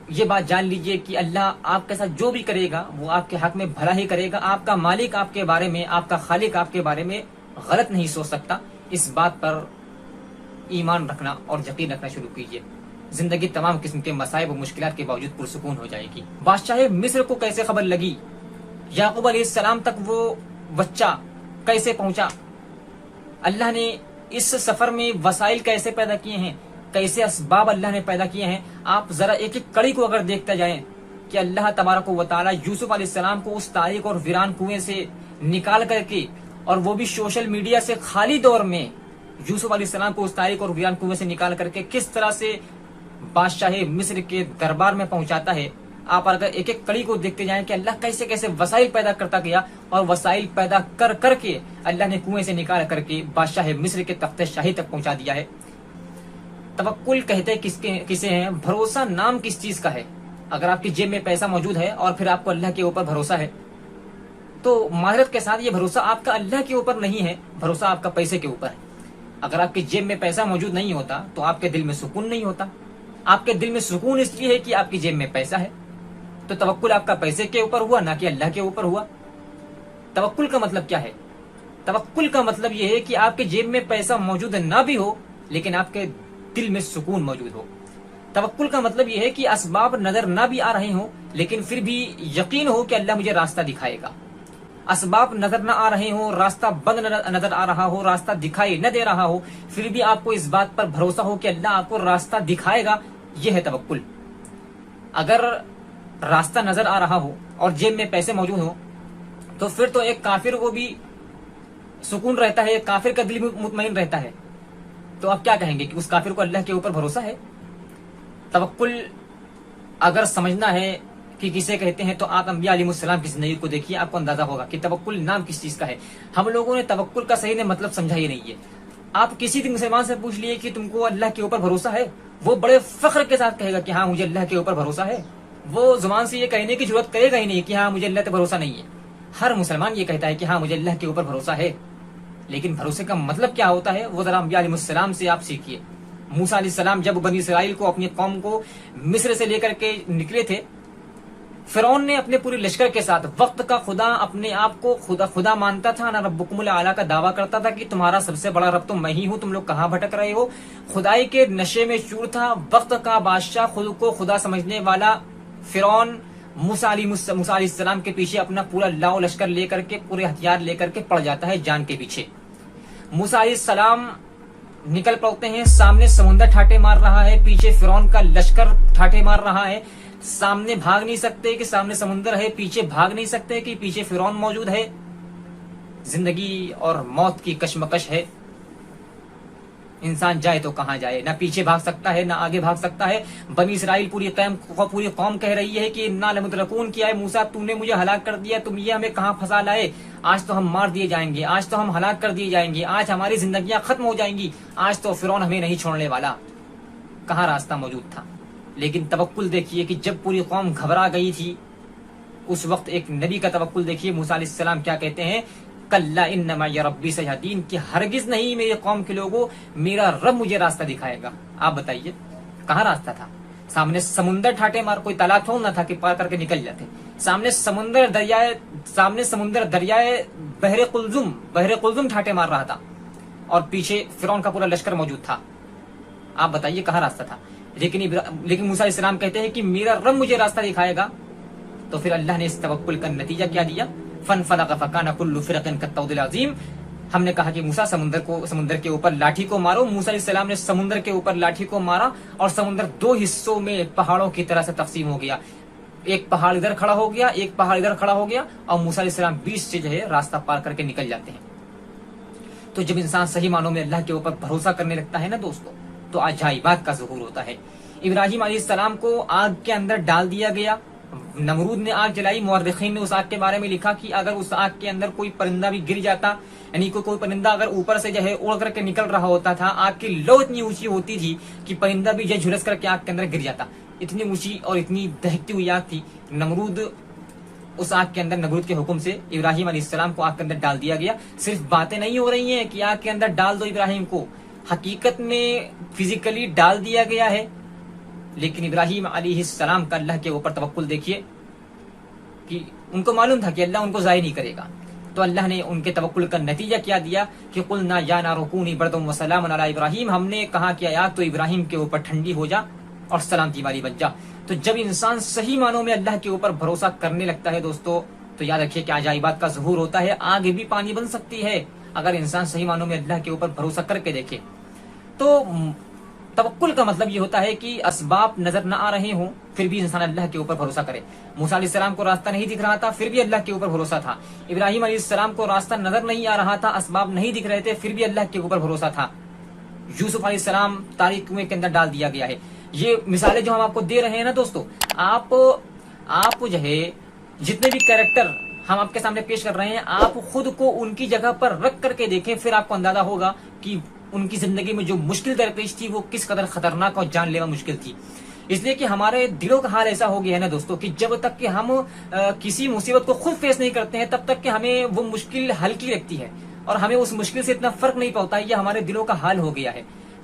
یہ بات جان لیجئے کہ اللہ آپ کے ساتھ جو بھی کرے گا وہ آپ کے حق میں بھلا ہی کرے گا. آپ کا مالک آپ کے بارے میں، آپ کا خالق آپ کے بارے میں غلط نہیں سوچ سکتا. اس بات پر ایمان رکھنا اور یقین رکھنا شروع کیجئے. زندگی تمام قسم کے مصائب و مشکلات کے باوجود پرسکون ہو جائے گی. بادشاہ مصر کو کیسے خبر لگی؟ یعقوب علیہ السلام تک وہ بچہ کیسے پہنچا؟ اللہ نے اس سفر میں وسائل کیسے پیدا کیے ہیں، کیسے اسباب اللہ نے پیدا کیے ہیں. آپ ذرا ایک ایک کڑی کو اگر دیکھتے جائیں کہ اللہ تبارک و تعالی یوسف علیہ السلام کو اس تاریک اور ویران کنویں سے نکال کر کے، اور وہ بھی سوشل میڈیا سے خالی دور میں، یوسف علیہ السلام کو اس تاریک اور ویران کنویں سے نکال کر کے کس طرح سے بادشاہ مصر کے دربار میں پہنچاتا ہے. آپ اگر ایک ایک کڑی کو دیکھتے جائیں کہ اللہ کیسے کیسے وسائل پیدا کرتا گیا، اور وسائل پیدا کر کر کے اللہ نے کنویں سے نکال کر کے بادشاہ مصر کے تخت شاہی تک پہنچا دیا ہے. توکل کہتے کسے ہیں؟ بھروسہ نام کس چیز کا ہے؟ اگر آپ کی جیب میں پیسہ موجود ہے اور پھر آپ کو اللہ کے اوپر بھروسہ ہے، تو معذرت کے ساتھ یہ بھروسہ آپ کا اللہ کے اوپر نہیں ہے، بھروسہ آپ کا پیسے کے اوپر ہے. اگر آپ کی جیب میں پیسہ موجود نہیں ہوتا تو آپ کے دل میں سکون نہیں ہوتا. آپ کے دل میں سکون اس لیے ہے کہ آپ کی جیب میں پیسہ ہے. تو توکل آپ کا پیسے کے اوپر ہوا، نہ کہ اللہ کے اوپر ہوا. توکل کا مطلب کیا ہے؟ توکل کا مطلب یہ ہے کہ آپ کے جیب میں پیسہ موجود نہ بھی ہو لیکن آپ کے دل میں سکون موجود ہو. توکل کا مطلب یہ ہے کہ اسباب نظر نہ بھی آ رہے ہوں لیکن پھر بھی یقین ہو کہ اللہ مجھے راستہ دکھائے گا. اسباب نظر نہ آ رہے ہوں، راستہ بند نظر آ رہا ہو، راستہ دکھائی نہ دے رہا ہو، پھر بھی آپ کو اس بات پر بھروسہ ہو کہ اللہ آپ کو راستہ دکھائے گا. یہ ہے توکل. اگر راستہ نظر آ رہا ہو اور جیب میں پیسے موجود ہوں تو پھر تو ایک کافر کو بھی سکون رہتا ہے، کافر کا دل مطمئن رہتا ہے. تو آپ کیا کہیں گے کہ اس کافر کو اللہ کے اوپر بھروسہ ہے؟ توکل اگر سمجھنا ہے کہ کسے کہتے ہیں تو آپ انبیاء علیہ السلام کی زندگی کو دیکھیے، آپ کو اندازہ ہوگا کہ توکل نام کس چیز کا ہے. ہم لوگوں نے توکل کا صحیح مطلب سمجھا ہی نہیں ہے. آپ کسی بھی مسلمان سے پوچھ لیے کہ تم کو اللہ کے اوپر بھروسہ ہے، وہ بڑے فخر کے ساتھ کہے گا کہ ہاں مجھے اللہ کے اوپر بھروسہ ہے. وہ زبان سے یہ کہنے کی ضرورت کرے گا ہی نہیں کہ ہاں مجھے اللہ پہ بھروسہ نہیں ہے. ہر مسلمان یہ کہتا ہے کہ ہاں مجھے اللہ کے اوپر بھروسہ ہے. لیکن بھروسے کا مطلب کیا ہوتا ہے وہ ذرا انبیاء علیہ السلام سے آپ سیکھیے. موسیٰ علیہ السلام جب بنی اسرائیل کو، اپنی قوم کو مصر سے لے کر کے نکلے تھے، فرعون نے اپنے پورے لشکر کے ساتھ، وقت کا خدا اپنے آپ کو خدا مانتا تھا، نہ ربکم الاعلیٰ کا دعویٰ کرتا تھا کہ تمہارا سب سے بڑا رب تو میں ہی ہوں، تم لوگ کہاں بھٹک رہے ہو. خدائی کے نشے میں چور تھا. وقت کا بادشاہ، خود کو خدا سمجھنے والا فرعون موسیٰ علیہ السلام کے پیچھے اپنا پورا لاؤ لشکر لے کر کے، پورے ہتھیار لے کر کے پڑ جاتا ہے جان کے پیچھے. موسیٰ علیہ السلام نکل پڑتے ہیں. سامنے سمندر ٹھاٹے مار رہا ہے، پیچھے فرعون کا لشکر ٹھاٹے مار رہا ہے. سامنے بھاگ نہیں سکتے کہ سامنے سمندر ہے، پیچھے بھاگ نہیں سکتے کہ پیچھے فرعون موجود ہے. زندگی اور موت کی کشمکش ہے. انسان جائے تو کہاں جائے، نہ پیچھے بھاگ سکتا ہے نہ آگے بھاگ سکتا ہے. بنی اسرائیل پوری قوم کہہ رہی ہے کہ انا لمدرکون، کیا ہے موسیٰ تو نے مجھے ہلاک کر دیا، تم یہ ہمیں کہاں پھنسا لائے، آج تو ہم مار دیے جائیں گے، آج تو ہم ہلاک کر دیے جائیں گے، آج ہماری زندگیاں ختم ہو جائیں گی، آج تو فرعون ہمیں نہیں چھوڑنے والا. کہاں راستہ موجود تھا؟ لیکن توکل دیکھیے کہ جب پوری قوم گھبرا گئی تھی اس وقت ایک نبی کا توکل دیکھیے. موسیٰ علیہ السلام کیا کہتے ہیں؟ کلا ان معی ربی سیہدین، کہ ہرگز نہیں میرے قوم کے لوگوں، میرا رب مجھے راستہ دکھائے گا. آپ بتائیے کہاں راستہ تھا؟ سامنے سمندر ٹھاٹے مار، کوئی تالاب تھوڑ نہ تھا کہ پار کر کے نکل جاتے. سامنے سمندر دریائے بحر قلزم ٹھاٹے مار رہا تھا اور پیچھے فرعون کا پورا لشکر موجود تھا. آپ بتائیے کہاں راستہ تھا؟ لیکن موسیٰ علیہ السلام کہتے ہیں کہ میرا رب مجھے راستہ دکھائے گا. تو پھر اللہ نے اس توکل کا نتیجہ کیا دیا؟ فانفلق فکان کل فرق کالطود العظیم. ہم نے کہا کہ موسیٰ سمندر کے اوپر لاٹھی کو مارو. موسیٰ علیہ السلام نے سمندر کے اوپر لاٹھی کو مارا اور سمندر دو حصوں میں پہاڑوں کی طرح سے تقسیم ہو گیا. ایک پہاڑ ادھر کھڑا ہو گیا، ایک پہاڑ ادھر کھڑا ہو گیا، اور موسیٰ علیہ السلام بیچ سے جو ہے راستہ پار کر کے نکل جاتے ہیں. تو جب انسان صحیح معنوں میں اللہ کے اوپر بھروسہ کرنے لگتا ہے نا دوستو، تو عجائبات کا ظہور ہوتا ہے. ابراہیم علیہ السلام کو آگ کے اندر ڈال دیا گیا، نمرود نے آگ جلائی. مورخین نے اس آگ کے بارے میں لکھا کہ اگر اس آگ کے اندر کوئی پرندہ بھی گر جاتا، یعنی کوئی پرندہ اگر اوپر سے جو ہے اڑ کر کے نکل رہا ہوتا تھا، آگ کی لو اتنی اونچی ہوتی تھی کہ پرندہ بھی جو جھلس کر کے آگ کے اندر گر جاتا. اتنی اونچی اور اتنی دہکتی ہوئی آگ تھی. نمرود اس آگ کے اندر، نمرود کے حکم سے ابراہیم علیہ السلام کو آگ کے اندر ڈال دیا گیا. صرف باتیں نہیں ہو رہی ہیں کہ آگ کے اندر ڈال دو ابراہیم کو، حقیقت میں فزیکلی ڈال دیا گیا ہے. لیکن ابراہیم علیہ السلام کا اللہ کے اوپر توکل دیکھیے کہ ان کو معلوم تھا کہ اللہ ان کو ضائع نہیں کرے گا، تو اللہ نے ان کے توکل کا نتیجہ کیا دیا کہ قلنا یا نار کونی بردا وسلام علی ابراہیم، ہم نے کہا کہ یا تو ابراہیم کے اوپر ٹھنڈی ہو جا اور سلامتی والی بن جا۔ تو جب انسان صحیح معنوں میں اللہ کے اوپر بھروسہ کرنے لگتا ہے دوستو، تو یاد رکھیے کہ عجائبات کا ظہور ہوتا ہے، آگ بھی پانی بن سکتی ہے اگر انسان صحیح معنوں میں اللہ کے اوپر بھروسہ کر کے دیکھے۔ تو توکل کا مطلب یہ ہوتا ہے کہ اسباب نظر نہ آ رہے ہوں پھر بھی انسان اللہ کے اوپر بھروسہ کرے۔ موسیٰ علیہ السلام کو راستہ نہیں دکھ رہا تھا پھر بھی اللہ کے اوپر بھروسہ تھا، ابراہیم علیہ السلام کو راستہ نظر نہیں آ رہا تھا، اسباب نہیں دکھ رہے تھے پھر بھی اللہ کے اوپر بھروسہ تھا، یوسف علیہ السلام تاریک کنویں کے اندر ڈال دیا گیا ہے۔ یہ مثالیں جو ہم آپ کو دے رہے ہیں نا دوستو، آپ جو ہے جتنے بھی کریکٹر ہم آپ کے سامنے پیش کر رہے ہیں، آپ خود کو ان کی جگہ پر رکھ کر کے دیکھیں، پھر آپ کو اندازہ ہوگا کہ ان کی زندگی میں جو مشکل درپیش تھی وہ کس قدر خطرناک اور جان لیوا مشکل تھی۔ اس لیے کہ ہمارے دلوں کا حال ایسا ہو گیا ہے نا دوستو کہ جب تک کہ ہم کسی مصیبت کو خود فیس نہیں کرتے ہیں تب تک کہ ہمیں وہ مشکل ہلکی لگتی ہے اور ہمیں اس مشکل سے اتنا فرق نہیں پڑتا ہے، یہ ہمارے دلوں کا حال ہو گیا ہے۔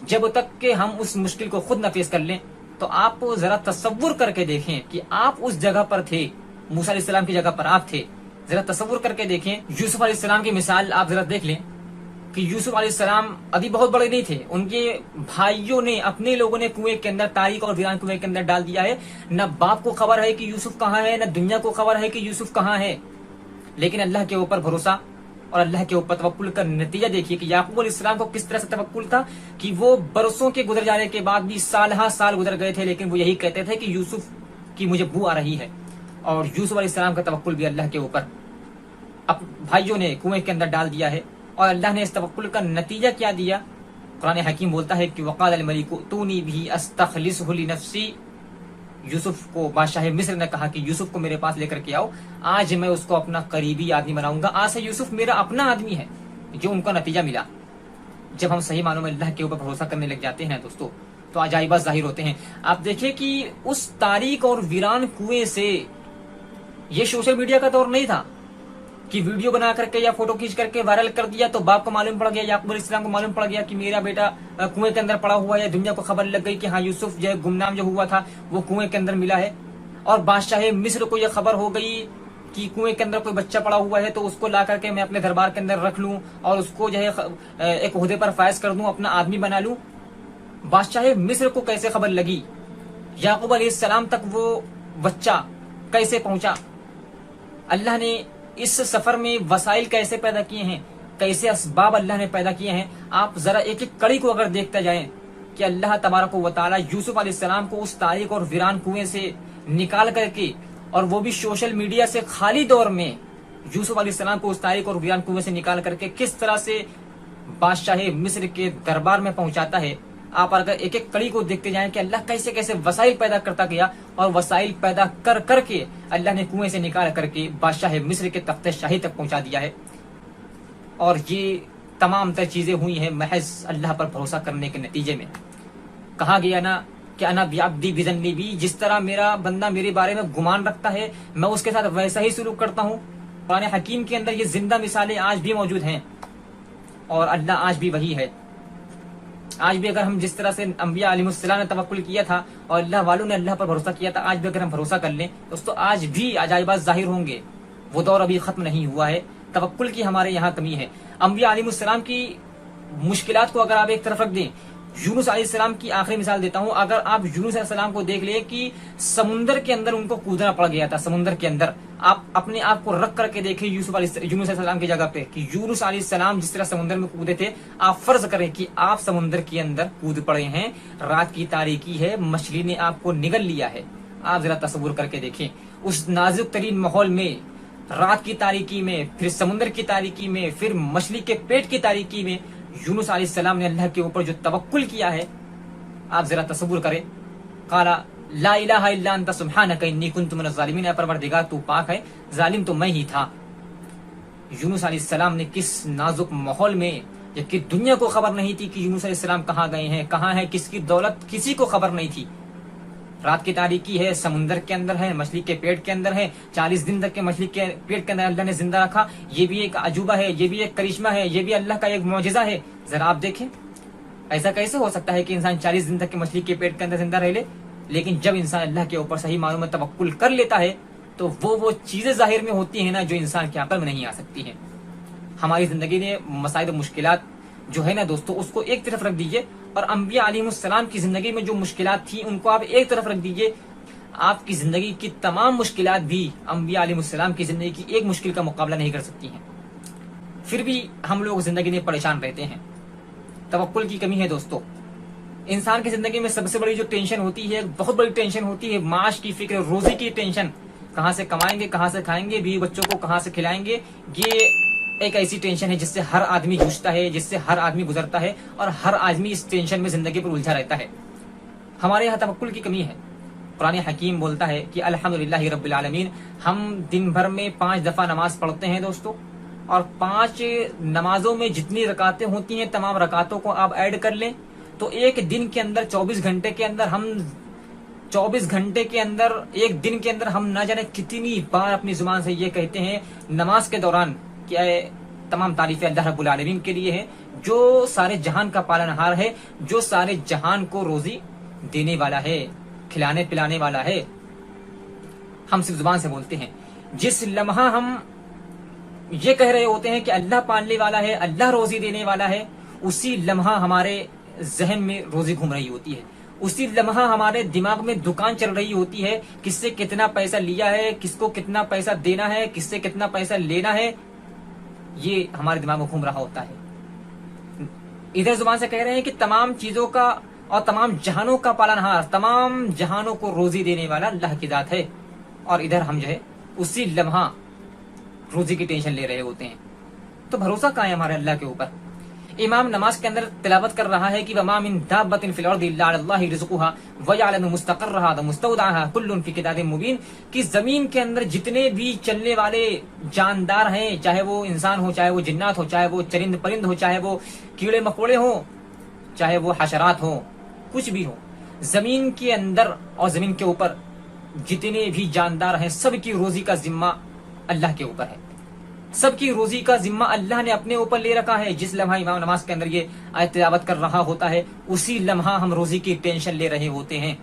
جب تک کہ ہم اس مشکل کو خود نہ فیس کر لیں تو آپ ذرا تصور کر کے دیکھیں کہ آپ اس جگہ پر تھے، موسیٰ علیہ السلام کی جگہ پر آپ تھے، ذرا تصور کر کے دیکھیں۔ یوسف علیہ السلام کی مثال آپ ذرا دیکھ لیں کہ یوسف علیہ السلام ابھی بہت بڑے نہیں تھے، ان کے بھائیوں نے، اپنے لوگوں نے کنویں کے اندر، تاریک اور ویران کنویں کے اندر ڈال دیا ہے۔ نہ باپ کو خبر ہے کہ یوسف کہاں ہے، نہ دنیا کو خبر ہے کہ یوسف کہاں ہے، لیکن اللہ کے اوپر بھروسہ اور اللہ کے اوپر توکل کا نتیجہ دیکھیے کہ یعقوب علیہ السلام کو کس طرح سے توکل تھا کہ وہ برسوں کے گزر جانے کے بعد بھی سال گزر گئے تھے لیکن وہ یہی کہتے تھے کہ یوسف کی مجھے بو آ رہی ہے۔ اور یوسف علیہ السلام کا توکل بھی اللہ کے اوپر، اب بھائیوں نے کنویں کے اندر ڈال دیا ہے اور اللہ نے اس توکل کا نتیجہ کیا دیا۔ قرآن حکیم بولتا ہے کہ وقال الملک اتونی بھی استخلصہ لنفسی، یوسف کو بادشاہ مصر نے کہا کہ یوسف کو میرے پاس لے کر کے آؤ، آج میں اس کو اپنا قریبی آدمی بناؤں گا، آج سے یوسف میرا اپنا آدمی ہے۔ جو ان کا نتیجہ ملا، جب ہم صحیح معنوں میں اللہ کے اوپر بھروسہ کرنے لگ جاتے ہیں دوستو تو عجائبات ظاہر ہوتے ہیں۔ آپ دیکھیں کہ اس تاریک اور ویران کنویں سے، یہ سوشل میڈیا کا دور نہیں تھا کہ ویڈیو بنا کر کے یا فوٹو کھینچ کر کے وائرل کر دیا تو باپ کو معلوم پڑ گیا، یعقوب علیہ السلام کو معلوم پڑ گیا کہ میرا بیٹا کنویں کے اندر پڑا ہوا ہے، دنیا کو خبر لگ گئی کہ ہاں یوسف جو ہے گمنام جو ہوا تھا وہ کنویں کے اندر ملا ہے، اور بادشاہ مصر کو یہ خبر ہو گئی کہ کنویں کے اندر کوئی بچہ پڑا ہوا ہے تو اس کو لا کر کے میں اپنے دربار کے اندر رکھ لوں اور اس کو جو ہے ایک عہدے پر فائز کر دوں، اپنا آدمی بنا لوں۔ بادشاہ مصر کو کیسے خبر لگی، یعقوب علیہ السلام تک وہ بچہ کیسے پہنچا، اللہ نے اس سفر میں وسائل کیسے پیدا کیے ہیں، کیسے اسباب اللہ نے پیدا کیے ہیں۔ آپ ذرا ایک ایک کڑی کو اگر دیکھتے جائیں کہ اللہ تبارک و تعالی یوسف علیہ السلام کو اس تاریک اور ویران کنویں سے نکال کر کے، اور وہ بھی سوشل میڈیا سے خالی دور میں، یوسف علیہ السلام کو اس تاریک اور ویران کنویں سے نکال کر کے کس طرح سے بادشاہ مصر کے دربار میں پہنچاتا ہے۔ آپ اگر ایک ایک کڑی کو دیکھتے جائیں کہ اللہ کیسے کیسے وسائل پیدا کرتا گیا، اور وسائل پیدا کر کر کے اللہ نے کنویں سے نکال کر کے بادشاہ مصر کے تخت شاہی تک پہنچا دیا ہے۔ اور یہ تمام تر چیزیں ہوئی ہیں محض اللہ پر بھروسہ کرنے کے نتیجے میں۔ کہا گیا نا کہ انا بعبدی بظنی بی، جس طرح میرا بندہ میرے بارے میں گمان رکھتا ہے میں اس کے ساتھ ویسا ہی سلوک کرتا ہوں۔ قرآن حکیم کے اندر یہ زندہ مثالیں آج بھی موجود ہیں، اور اللہ آج بھی وہی ہے۔ آج بھی اگر ہم جس طرح سے انبیاء علیہ السلام نے توکل کیا تھا اور اللہ والوں نے اللہ پر بھروسہ کیا تھا، آج بھی اگر ہم بھروسہ کر لیں تو آج بھی عجائبات ظاہر ہوں گے۔ وہ دور ابھی ختم نہیں ہوا ہے، توکل کی ہمارے یہاں کمی ہے۔ انبیاء علیہ السلام کی مشکلات کو اگر آپ ایک طرف رکھ دیں، یونس علیہ السلام کی آخری مثال دیتا ہوں۔ اگر آپ یونس علیہ السلام کو دیکھ لیں کہ سمندر کے اندر ان کو کودنا پڑ گیا تھا، سمندر کے اندر، آپ اپنے آپ کو رکھ کر کے دیکھیں یونس علیہ السلام کی جگہ پہ کہ یونس علیہ السلام جس طرح سمندر میں کودے تھے، آپ فرض کریں کہ آپ سمندر کے اندر کود پڑے ہیں، رات کی تاریکی ہے، مچھلی نے آپ کو نگل لیا ہے۔ آپ ذرا تصور کر کے دیکھیں اس نازک ترین ماحول میں، رات کی تاریکی میں، پھر سمندر کی تاریکی میں، پھر مچھلی کے پیٹ کی تاریکی میں یونس علیہ السلام نے اللہ کے اوپر جو توکل کیا ہے، آپ ذرا تصور کریں۔ قال لا الہ الا انت سبحانک انی کنت من الظالمین، اے پروردگار تو پاک ہے، ظالم تو میں ہی تھا۔ یونس علیہ السلام نے کس نازک ماحول میں، جبکہ دنیا کو خبر نہیں تھی کہ یونس علیہ السلام کہاں گئے ہیں، کہاں ہے، کس کی دولت کسی کو خبر نہیں تھی، رات کی تاریکی ہے، سمندر کے اندر ہے، مچھلی کے پیٹ کے اندر ہے، 40 دن تک کے مچھلی کے پیٹ کے اندر اللہ نے زندہ رکھا، یہ بھی ایک عجوبہ ہے، یہ بھی ایک کرشمہ ہے، یہ بھی اللہ کا ایک معجزہ ہے۔ ذرا آپ دیکھیں ایسا کیسے ہو سکتا ہے کہ انسان 40 دن تک کے مچھلی کے پیٹ کے اندر زندہ رہ لے؟ لیکن جب انسان اللہ کے اوپر صحیح معنوں میں توکل کر لیتا ہے تو وہ چیزیں ظاہر میں ہوتی ہیں نا جو انسان کے عقل میں نہیں آ سکتی ہیں. ہماری زندگی میں مسائل و مشکلات جو ہے نا دوستو، اس کو ایک طرف رکھ دیجئے، اور انبیاء علیہ السلام کی زندگی میں جو مشکلات تھیں ان کو آپ ایک طرف رکھ دیجئے. آپ کی زندگی کی تمام مشکلات بھی انبیاء علیہ السلام کی زندگی کی ایک مشکل کا مقابلہ نہیں کر سکتی ہیں. پھر بھی ہم لوگ زندگی میں پریشان رہتے ہیں. توکل کی کمی ہے دوستو. انسان کی زندگی میں سب سے بڑی جو ٹینشن ہوتی ہے، بہت بڑی ٹینشن ہوتی ہے، معاش کی فکر، روزی کی ٹینشن. کہاں سے کمائیں گے، کہاں سے کھائیں گے، بیوی بچوں کو کہاں سے کھلائیں گے. یہ ایک ایسی ٹینشن ہے جس سے ہر آدمی جوجھتا ہے، جس سے ہر آدمی گزرتا ہے، اور ہر آدمی اس ٹینشن میں زندگی پر الجھا رہتا ہے. ہمارے یہاں توکل کی کمی ہے. قرآن حکیم بولتا ہے کہ الحمدللہ رب العالمین. ہم دن بھر میں 5 دفعہ نماز پڑھتے ہیں دوستو، اور 5 نمازوں میں جتنی رکعتیں ہوتی ہیں تمام رکعتوں کو آپ ایڈ کر لیں تو ایک دن کے اندر 24 گھنٹے کے اندر ہم 24 گھنٹے کے اندر ایک دن کے اندر ہم نہ جانے کتنی بار اپنی زبان سے یہ کہتے ہیں نماز کے دوران کہ تمام تعریفیں اللہ رب العالمین کے لیے ہے، جو سارے جہان کا پالنہار ہے، جو سارے جہان کو روزی دینے والا ہے، کھلانے پلانے والا ہے. ہم صرف زبان سے بولتے ہیں. جس لمحہ ہم یہ کہہ رہے ہوتے ہیں کہ اللہ پالنے والا ہے، اللہ روزی دینے والا ہے، اسی لمحہ ہمارے ذہن میں روزی گھوم رہی ہوتی ہے. اسی لمحہ ہمارے دماغ میں دکان چل رہی ہوتی ہے، کس سے کتنا پیسہ لیا ہے، کس کو کتنا پیسہ دینا ہے، کس سے کتنا پیسہ لینا ہے، یہ ہمارے دماغ میں گھوم رہا ہوتا ہے. ادھر زبان سے کہہ رہے ہیں کہ تمام چیزوں کا اور تمام جہانوں کا پالنہار، تمام جہانوں کو روزی دینے والا اللہ کی ذات ہے، اور ادھر ہم جو ہے اسی لمحہ روزی کی ٹینشن لے رہے ہوتے ہیں. تو بھروسہ کہاں ہے ہمارے اللہ کے اوپر؟ امام نماز کے اندر تلاوت کر رہا ہے کہ وَمَا مِن دَابَّةٍ فِي الْأَرْضِ إِلَّا عَلَى اللَّهِ رِزْقُهَا وَيَعْلَمُ مُسْتَقَرَّهَا وَمُسْتَوْدَعَهَا كُلٌّ فِي كِتَابٍ مُبِينٍ. کہ زمین کے اندر جتنے بھی چلنے والے جاندار ہیں، چاہے وہ انسان ہو، چاہے وہ جنات ہو، چاہے وہ چرند پرند ہو، چاہے وہ کیڑے مکوڑے ہوں، چاہے وہ حشرات ہوں، کچھ بھی ہو، زمین کے اندر اور زمین کے اوپر جتنے بھی جاندار ہیں سب کی روزی کا ذمہ اللہ کے اوپر ہے. سب کی روزی کا ذمہ اللہ نے اپنے اوپر لے رکھا ہے. جس لمحہ امام نماز کے اندر یہ آیت تلاوت کر رہا ہوتا ہے اسی لمحہ ہم روزی کی ٹینشن لے رہے ہوتے ہیں.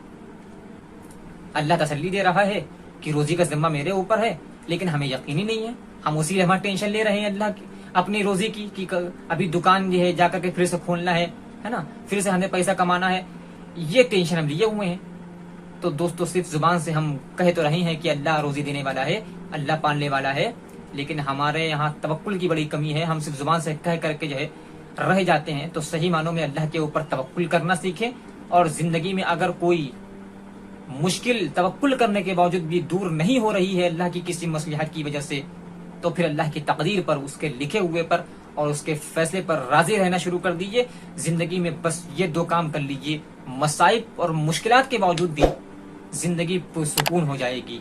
اللہ تسلی دے رہا ہے کہ روزی کا ذمہ میرے اوپر ہے، لیکن ہمیں یقین ہی نہیں ہے. ہم اسی لمحہ ٹینشن لے رہے ہیں اللہ کی اپنی روزی کی کہ ابھی دکان جو ہے جا کر کے پھر سے کھولنا ہے نا، پھر سے ہمیں پیسہ کمانا ہے. یہ ٹینشن ہم لیے ہوئے ہیں. تو دوستو صرف زبان سے ہم کہہ تو رہے ہیں کہ اللہ روزی دینے والا ہے، اللہ پالنے والا ہے، لیکن ہمارے یہاں توکل کی بڑی کمی ہے. ہم صرف زبان سے کہہ کر کے جو ہے رہ جاتے ہیں. تو صحیح معنوں میں اللہ کے اوپر توکل کرنا سیکھیں، اور زندگی میں اگر کوئی مشکل توکل کرنے کے باوجود بھی دور نہیں ہو رہی ہے اللہ کی کسی مصلحت کی وجہ سے، تو پھر اللہ کی تقدیر پر، اس کے لکھے ہوئے پر اور اس کے فیصلے پر راضی رہنا شروع کر دیجئے. زندگی میں بس یہ 2 کام کر لیجئے، مصائب اور مشکلات کے باوجود بھی زندگی پرسکون ہو جائے گی.